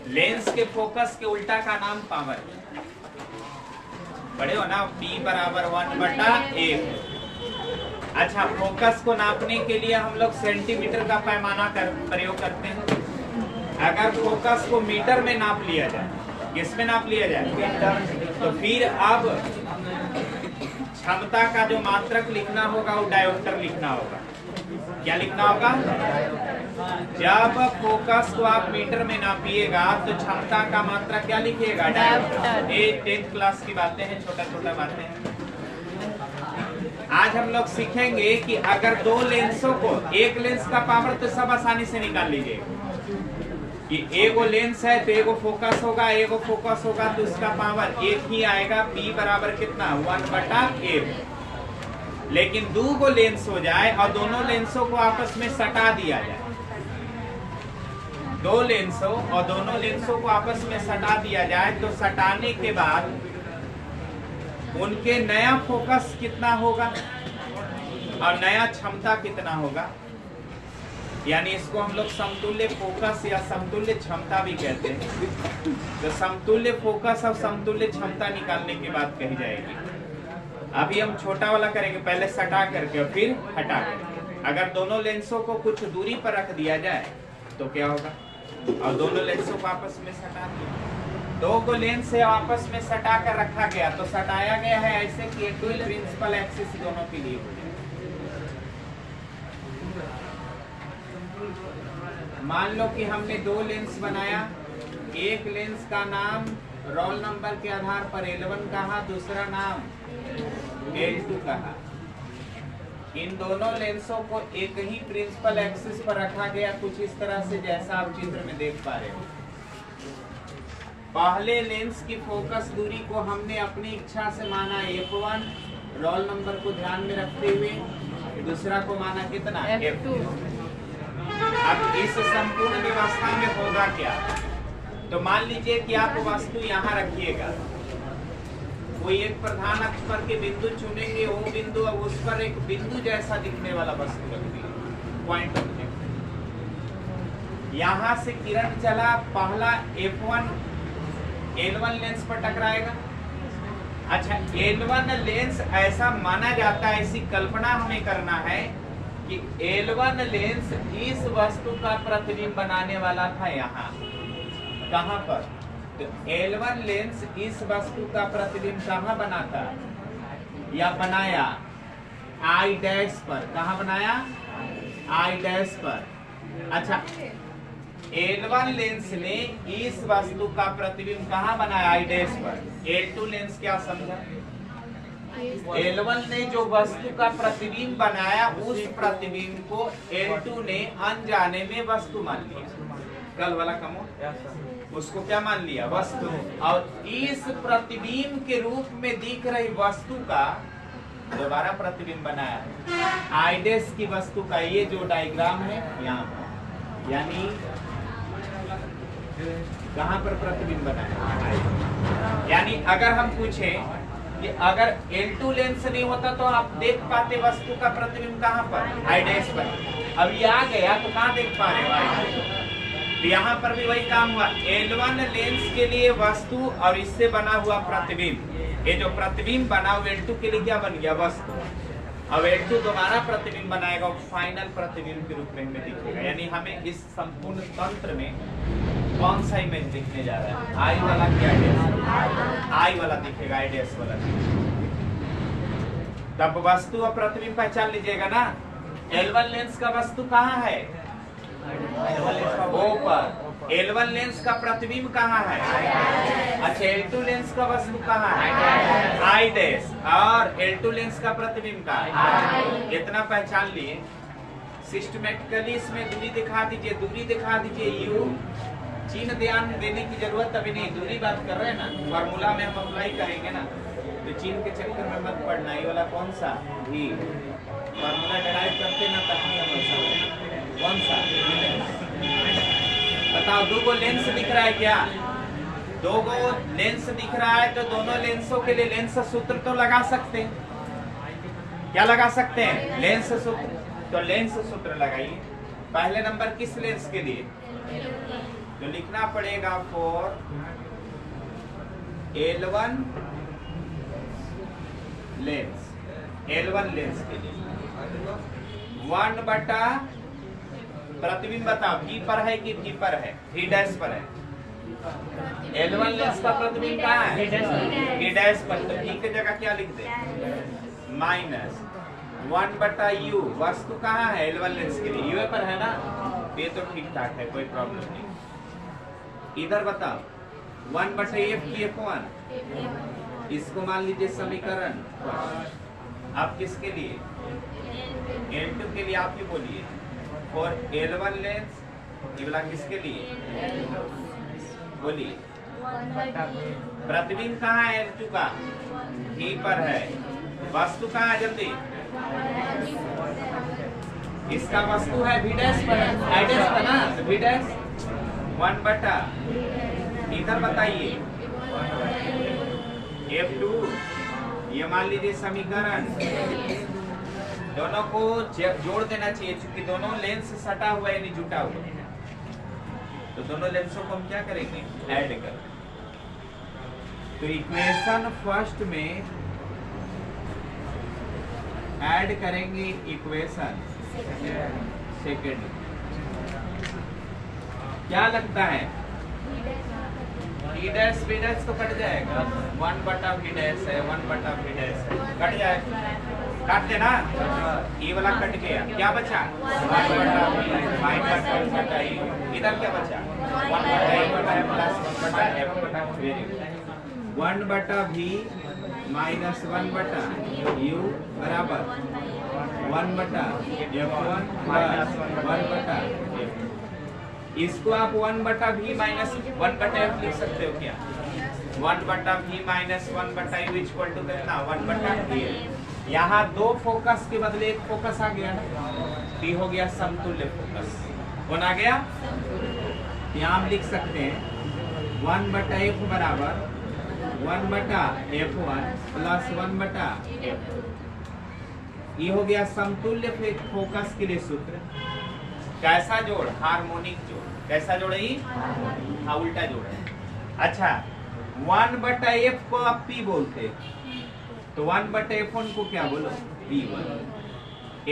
Lens के focus के उल्टा का नाम पावर। बड़े हो ना, P बराबर 1/A। अच्छा, फोकस को नापने के लिए हम लोग सेंटीमीटर का पैमाना प्रयोग करते हैं। अगर फोकस को मीटर में नाप लिया जाए, किस में नाप लिया जाए, तो फिर अब क्षमता का जो मात्रक लिखना होगा वो डायोप्टर लिखना होगा। क्या लिखना होगा? जब फोकस को आप मीटर में नापिएगा तो क्षमता का मात्रा क्या लिखिएगा? डायोप्टर। ये 10th क्लास की बातें हैं, छोटा छोटा बातें हैं। आज हम लोग सीखेंगे कि अगर दो लेंसों को, एक लेंस का पावर तो सब आसानी से निकाल लीजिएगा कि एगो लेंस है तो एगो फोकस होगा, एगो फोकस होगा तो उसका पावर एक ही आएगा। P बराबर कितना? 1/A। लेकिन दो गो लेंस हो जाए और दोनों लेंसों को आपस में सटा दिया जाए, दो लेंसों और दोनों लेंसों को आपस में सटा दिया जाए तो सटाने के बाद उनके नया फोकस कितना होगा और नया क्षमता कितना होगा, यानी इसको हम लोग समतुल्य फोकस या समतुल्य क्षमता भी कहते हैं। तो समतुल्य फोकस और समतुल्य क्षमता निकालने की बात कही जाएगी। अभी हम छोटा वाला करेंगे, पहले सटा करके और फिर हटा करके। अगर दोनों लेंसों को कुछ दूरी पर रख दिया जाए तो क्या होगा, और दोनों लेंसों को आपस में सटा दिया, दो को लेंस से आपस में सटा कर रखा गया तो सटाया गया है ऐसे कि ट्विन प्रिंसिपल एक्सिस दोनों के लिए हो जाए। मान लो कि हमने दो लेंस बनाया, एक लेंस का नाम रोल नंबर के आधार पर L1 कहा, दूसरा नाम L2 कहा। इन दोनों लेंसों को एक ही प्रिंसिपल एक्सिस पर रखा गया, कुछ इस तरह से जैसा आप चित्र में देख पा रहे हो। पहले लेंस की फोकस दूरी को हमने अपनी इच्छा से माना f1, रोल नंबर को ध्यान में रखते हुए। दूसरा को माना कितना? f2। अब इस संपूर्ण व्यवस्था में होगा क्या, तो मान लीजिए कि आप वस्तु यहाँ रखिएगा, कोई एक प्रधान अक्ष पर के बिंदु चुनेंगे, वो बिंदु और उस पर एक बिंदु जैसा दिखने वाला वस्तु रख दिए, पॉइंट ऑब्जेक्ट। यहाँ से किरण चला, पहला F1 L1 लेंस पर टकराएगा। अच्छा, L1 लेंस ऐसा माना जाता है, ऐसी कल्पना हमें करना है कि L1 लेंस इस वस्तु का प्रतिबिंब बनाने वाला था। यहाँ कहाँ पर? तो L1 लेंस इस वस्तु का प्रतिबिंब कहाँ बनाता या बनाया? I डैश पर। कहाँ बनाया? I डैश पर। अच्छा, L1 लेंस ने इस वस्तु का प्रतिबिंब कहाँ बनाया? I डैश पर। L2 लेंस क्या समझा? L1 ने जो वस्तु का प्रतिबिंब बनाया, उस प्रतिबिंब को L2 ने अनजाने में वस्तु मान लिया। कल वाला कमो, उसको क्या मान लिया? वस्तु। और इस प्रतिबिंब के रूप में दिख रही वस्तु का दोबारा प्रतिबिंब बनाया I डैश की वस्तु का। ये जो डायग्राम है यहाँ पर, यानी कहाँ पर प्रतिबिंब बनाया? यानी अगर हम पूछें कि अगर L2 लेंस नहीं होता तो आप देख पाते वस्तु का प्रतिबिंब कहाँ पर? I डैश पर। अब ये आ गया तो कहाँ देख पा रहे हो? तो यहाँ पर भी वही काम हुआ। L1 लेंस के लिए वस्तु और इससे बना हुआ प्रतिबिंब, ये जो प्रतिबिंब बना वो L2 के लिए क्या बन गया? वस्तु। अब L2 दोबारा प्रतिबिंब बनाएगा, फाइनल प्रतिबिंब के रूप में हमें दिखेगा। यानी हमें इस संपूर्ण तंत्र में कौन सा इमेज दिखने जा रहा है? I वाला क्या? I वाला दिखेगा, I डैश वाला। तब वस्तु और प्रतिबिंब पहचान लीजिएगा ना। L1 लेंस का वस्तु कहाँ है? O पर। L1 लेंस का प्रतिबिंब कहाँ है? अच्छा, L2 लेंस का वस्तु कहाँ है? I dash. और L2 लेंस का प्रतिबिंब कहाँ है? इतना पहचान लिए। सिस्टमेटिकली इसमें दूरी दिखा दीजिए, दूरी दिखा दीजिए U। चिन्ह ध्यान देने की जरूरत अभी नहीं, दूरी बात कर रहे हैं ना, फॉर्मूला में हम अप्लाई करेंगे ना, तो चिन्ह के चक्कर में मत पड़ना। ये वाला कौन सा? V। फॉर्मूला डिराइव करते ना तभी हम ऐसा, कौन सा? बताओ, दो गो लेंस दिख रहा है क्या? दो गो लेंस दिख रहा है तो दोनों लेंसों के लिए लेंस सूत्र तो लगा सकते हैं। क्या लगा सकते हैं? लेंस सूत्र। तो लेंस सूत्र लगाइए। पहले नंबर किस लेंस के लिए? तो लिखना पड़ेगा for L1 lens, L1 lens के लिए 1 बटा प्रतिबिंब बताओ V पर है कि V पर है, V डैश पर है। L1 लेंस का प्रतिबिंब कहाँ है? V डैश पर। तो V की जगह क्या लिख दे? माइनस 1 बटा U। वस्तु कहाँ है L1 लेंस के लिए? U पर है ना, ये तो ठीक ठाक है, कोई प्रॉब्लम नहीं। इधर बताओ 1 बटा F की F1, इसको मान लीजिए समीकरण। अब किसके लिए? L2 के लिए आप ही बोलिए। और L1 लेंस ये वाला किसके लिए? बोलिए। प्रतिबिंब कहाँ है L2 का? V पर है। वस्तु कहाँ है? जल्दी। इसका वस्तु है V डैश पर, I डैश पर ना, तो V डैश 1 बटा, इधर बताइए F2, ये मान लीजिए समीकरण। दोनों को जोड़ देना चाहिए, क्योंकि दोनों लेंस सटा हुआ है, नहीं जुटा हुआ है। तो दोनों लेंसों को हम क्या करेंगे? ऐड कर। तो इक्वेशन फर्स्ट में ऐड करेंगे इक्वेशन सेकेंड। क्या लगता है? V डैश V डैश तो कट जाएगा, 1 बटा V डैश है, 1 बटा V डैश है, कट जाएगा। काट देना, ये वाला कट गया, क्या बचा? 1 बटा V माइनस 1 बटा U। इधर क्या बचा? 1 बटा E बटा M प्लस 1 बटा F बटा 1 बटा V माइनस 1 बटा U बराबर 1 बटा F1 प्लस 1 बटा F। इसको आप 1 बटा V माइनस 1 बटा F लिख सकते हो क्या? 1 बटा V माइनस 1 बटा U इक्वल टू कितना? 1 बटा V। यहाँ दो फोकस के बदले एक फोकस आ गया ना, P हो गया समतुल्य फोकस। कौन आ गया? यहाँ हम लिख सकते हैं 1 बटा F बराबर 1 बटा F1 प्लस 1 बटा F। ये हो गया समतुल्य फोकस के लिए सूत्र। कैसा जोड़? हार्मोनिक जोड़। कैसा जोड़ है? हाँ, उल्टा जोड़ है। अच्छा, 1 बटा F को आप P बोलते, तो 1 बटा F1 को क्या बोलो? P1।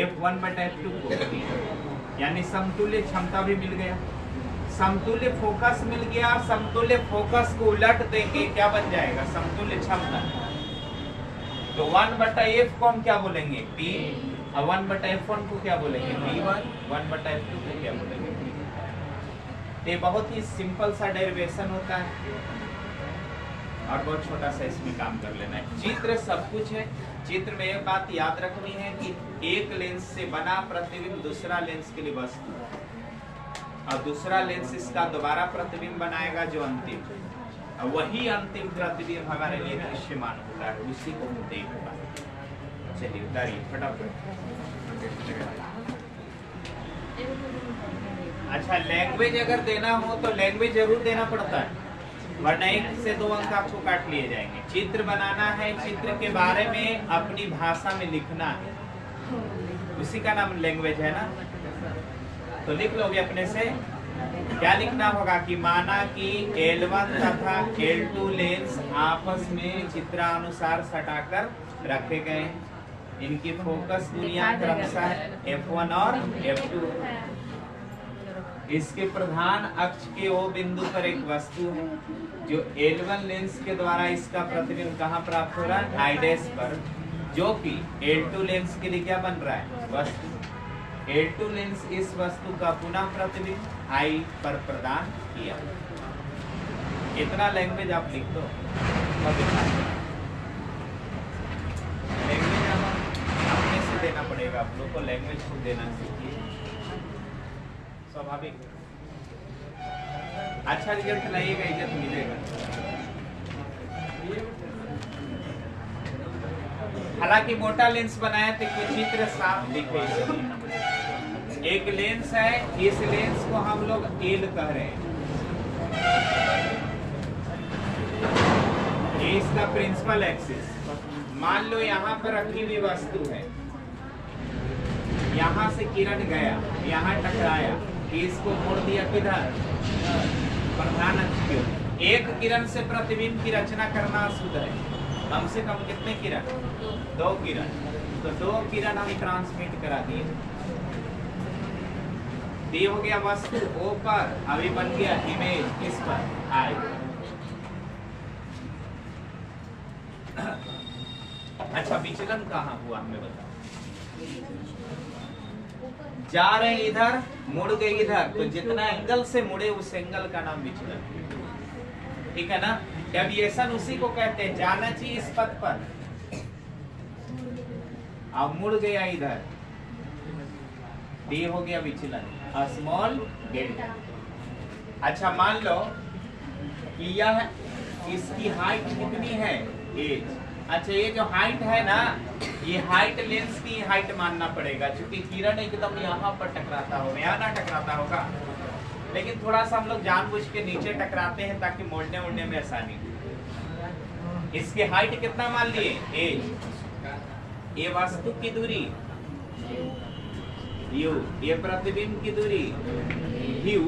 F1 बटा F2 को P, यानी समतुल्य क्षमता भी मिल गया, समतुल्य फोकस मिल गया। समतुल्य फोकस को उलट देंगे, क्या बन जाएगा? समतुल्य क्षमता। तो 1 बटा F को हम क्या बोलेंगे? P। और 1 बटा F1 को क्या बोलेंगे? P1। 1 बटा F2 को क्या बोलेंगे? ये बहुत ही सिंपल सा डेरिवेशन होता है और बहुत छोटा सा इसमें काम कर लेना है। चित्र सब कुछ है। चित्र में एक बात याद रखनी है कि एक लेंस से बना प्रतिबिंब दूसरा लेंस के लिए वस्तु, और दूसरा लेंस इसका दोबारा प्रतिबिंब बनाएगा जो अंतिम, और वही अंतिम प्रतिबिंब हमारे लिए दृश्यमान होता है, उसी को हम देख पाते। चलिए उतारिए फटाफट। अच्छा, लैंग्वेज अगर देना हो तो लैंग्वेज जरूर देना पड़ता है, वरना 1 से 2 अंक आपको काट लिए जाएंगे। चित्र बनाना है, चित्र के बारे में अपनी भाषा में लिखना है, उसी का नाम लैंग्वेज है ना। तो लिख लोगे अपने से। क्या लिखना होगा कि माना कि L1 तथा L2 लेंस आपस में चित्रानुसार सटाकर रखे गए। इनकी फोकस दूरियां क्रमशः F1 और F2। इसके प्रधान अक्ष के O बिंदु पर एक वस्तु है जो L1 लेंस के द्वारा इसका प्रतिबिंब कहाँ प्राप्त हो रहा है? I डैश पर, जो कि L2 लेंस के लिए क्या बन रहा है? वस्तु। L2 लेंस इस वस्तु का पुनः प्रतिबिंब I पर प्रदान किया। इतना लैंग्वेज आप लिख दो। लैंग्वेज अपने से देना पड़ेगा, आप लोग को लैंग्वेज खुद देना सीखिए, स्वाभाविक। अच्छा रिजल्ट लाइएगा, इज्जत मिलेगा। हालांकि मोटा लेंस बनाया तो चित्र साफ दिखे। एक लेंस है, इस लेंस को हम लोग एल कह रहे हैं, ये इसका प्रिंसिपल एक्सिस। मान लो यहाँ पर रखी हुई वस्तु है, यहाँ से किरण गया, यहाँ टकराया, इसको मोड़ दिया किधर? प्रधान अक्ष की ओर। एक किरण से प्रतिबिंब की रचना करना अशुद्ध है। कम से कम कितने किरण? 2 किरण। तो 2 किरण हम ट्रांसमिट करा दिए। डी हो गया वस्तु ओ पर, अभी बन गया इमेज किस पर? आई। अच्छा, विचलन कहाँ हुआ हमें बताओ। जा रहे इधर, मुड़ गए इधर, तो जितना एंगल से मुड़े उस एंगल का नाम विचलन। ठीक है ना? डेविएशन उसी को कहते हैं। जाना चाहिए इस पथ पर, अब मुड़ गया इधर, डी हो गया विचलन, स्मॉल डेल्टा। अच्छा, मान लो कि यह इसकी हाइट कितनी है? एज। अच्छा, ये जो हाइट है ना, ये हाइट लेंस की हाइट मानना पड़ेगा, क्योंकि किरण एकदम यहाँ पर टकराता होगा, यहाँ ना टकराता होगा। लेकिन थोड़ा सा हम लोग जानबूझ के नीचे टकराते हैं ताकि मोड़ने उड़ने में आसानी हो। इसकी हाइट कितना मान लिए? एज। ये वस्तु की दूरी यू, ये प्रतिबिंब की दूरी यू,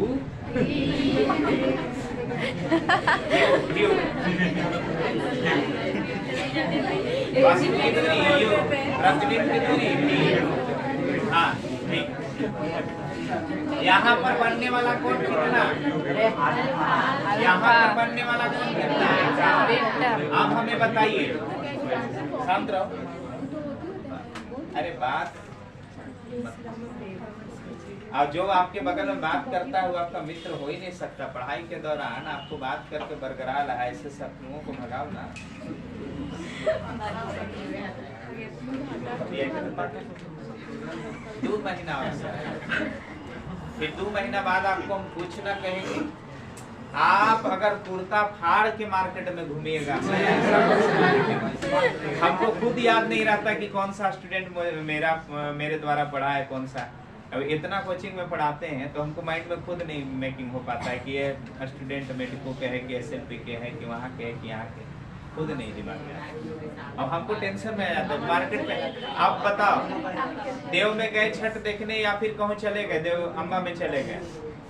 वस्तु की दूरी यू, प्रतिबिंब की दूरी। हाँ, ठीक। यहाँ पर बनने वाला कोण कितना? यहाँ पर बनने वाला कोण कितना? आप हमें बताइए। शांत रहो। अरे बात, और जो आपके बगल में बात करता है वो आपका मित्र हो ही नहीं सकता। पढ़ाई के दौरान आपको बात करके बरकरार रहा, ऐसे शत्रुओं को भगाओ ना। 2 महीना फिर 2 महीना बाद आपको हम पूछना कहेंगे, आप अगर कुर्ता फाड़ के मार्केट में घूमिएगा, हमको खुद याद नहीं रहता कि कौन सा स्टूडेंट मेरे द्वारा पढ़ा है, कौन सा। अब इतना कोचिंग में पढ़ाते हैं तो हमको माइंड में खुद नहीं मेकिंग हो पाता है कि ये स्टूडेंट मेडिको के है कि एसएलपी के है कि वहाँ के है कि यहाँ के, खुद नहीं दिमाग में। अब हमको टेंशन में आ जाता है मार्केट में। आप बताओ, देव में गए छठ देखने या फिर कहूँ चले गए, देव अम्बा में चले गए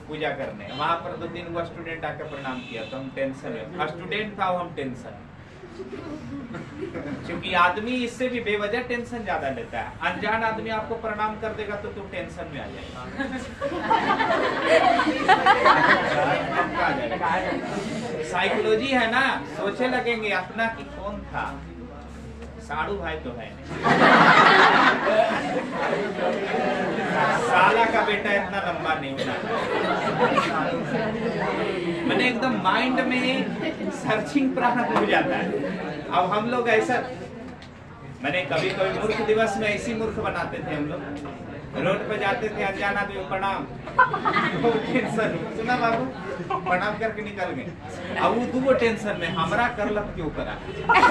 पूजा करने, वहाँ पर 2-3 गो स्टूडेंट आकर प्रणाम किया तो हम टेंशन में, स्टूडेंट था हम टेंशन, क्योंकि आदमी इससे भी बेवजह टेंशन ज्यादा लेता है। अनजान आदमी आपको प्रणाम कर देगा तो तुम टेंशन में आ जाएगा। साइकोलॉजी है ना, सोचे लगेंगे अपना कि कौन था, साड़ू भाई तो है साला का बेटा इतना लंबा नहीं होना। मैंने एकदम माइंड में सर्चिंग प्रारंभ हो जाता है। अब हम लोग ऐसा, मैंने कभी कभी मूर्ख दिवस में ऐसी मूर्ख बनाते थे हम लोग, रोड पे जाते थे, अनजान आदमी प्रणाम, टेंशन, सुना बाबू, प्रणाम करके निकल गए। अब वो 2 टेंशन में, हमरा करलक क्यों करा,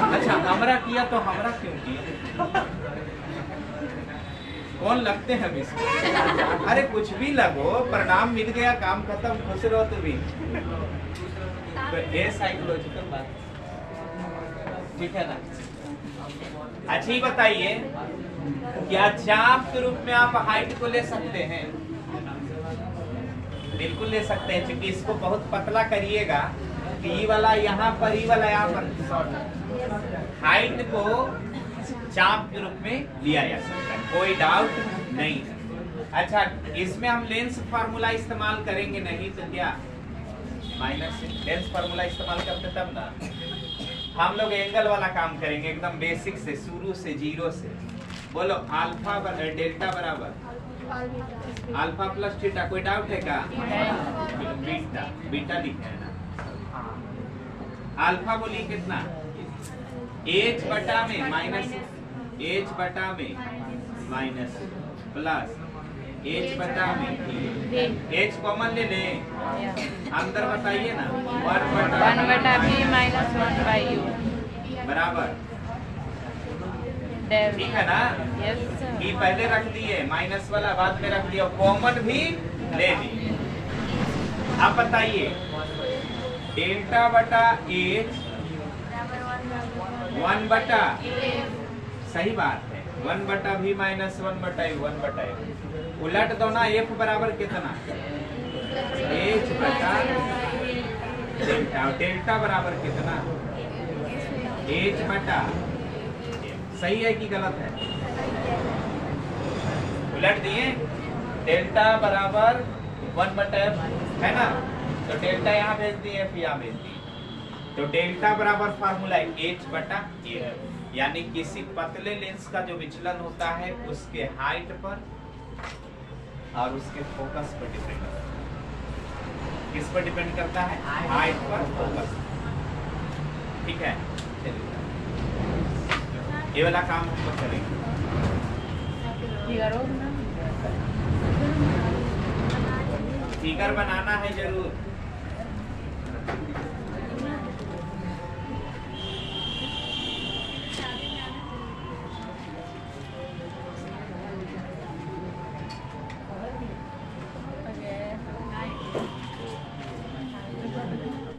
अच्छा हमरा किया तो हमरा क्यों किया, कौन लगते हैं इसको? अरे कुछ भी लगो, प्रणाम मिल गया, काम खत्म, खुश रहो तुम भी। तो ये साइकोलॉजिकल बात, ठीक है ना? अच्छी बताइए, क्या चाप के रूप में आप हाइट को ले सकते हैं? बिल्कुल ले सकते हैं, क्योंकि इसको बहुत पतला करिएगा कि ये वाला यहाँ पर, ये वाला यहाँ पर, हाइट को चाप के रूप में लिया जा सकता है, कोई डाउट नहीं। अच्छा, इसमें हम लेंस फार्मूला इस्तेमाल करेंगे नहीं तो क्या माइनस लेंस फार्मूला इस्तेमाल करते तब ना हम लोग एंगल वाला काम करेंगे, एकदम बेसिक से, शुरू से, 0 से। बोलो अल्फा डेल्टा बराबर अल्फा प्लस थीटा, कोई डाउट है क्या? बीटा, बीटा लिखा है ना। अल्फा बोलिए कितना? एच बटा में माइनस, एच बटा में माइनस प्लस एच बटा में, एच कॉमन ले ले, अंदर बताइए ना, 1 बटा b माइनस 1 बाई u बराबर, ठीक है ना? ये पहले रख दिए, माइनस वाला बाद में रख दिया, कॉमन भी ले ली। अब बताइए, डेल्टा बटा एच 1 बटा, सही बात है, 1 बटा भी माइनस 1 बटा यू, 1 बटा यू। उलट दो ना, एफ बराबर कितना? एच बटा और डेल्टा बराबर कितना, एच बटा, सही है कि गलत है? उलट दिए, डेल्टा बराबर 1/f है ना, तो डेल्टा यहाँ भेज दिए, एफ यहाँ भेज दिए, तो डेल्टा बराबर फार्मूला एच बटा ए, यानी किसी पतले लेंस का जो विचलन होता है उसके हाइट पर और उसके फोकस पर डिपेंड करता है। किस पर डिपेंड करता है? हाइट पर, फोकस। ठीक है, चलिए ये वाला काम हम लोग करेंगे। फिगर बनाना है जरूर।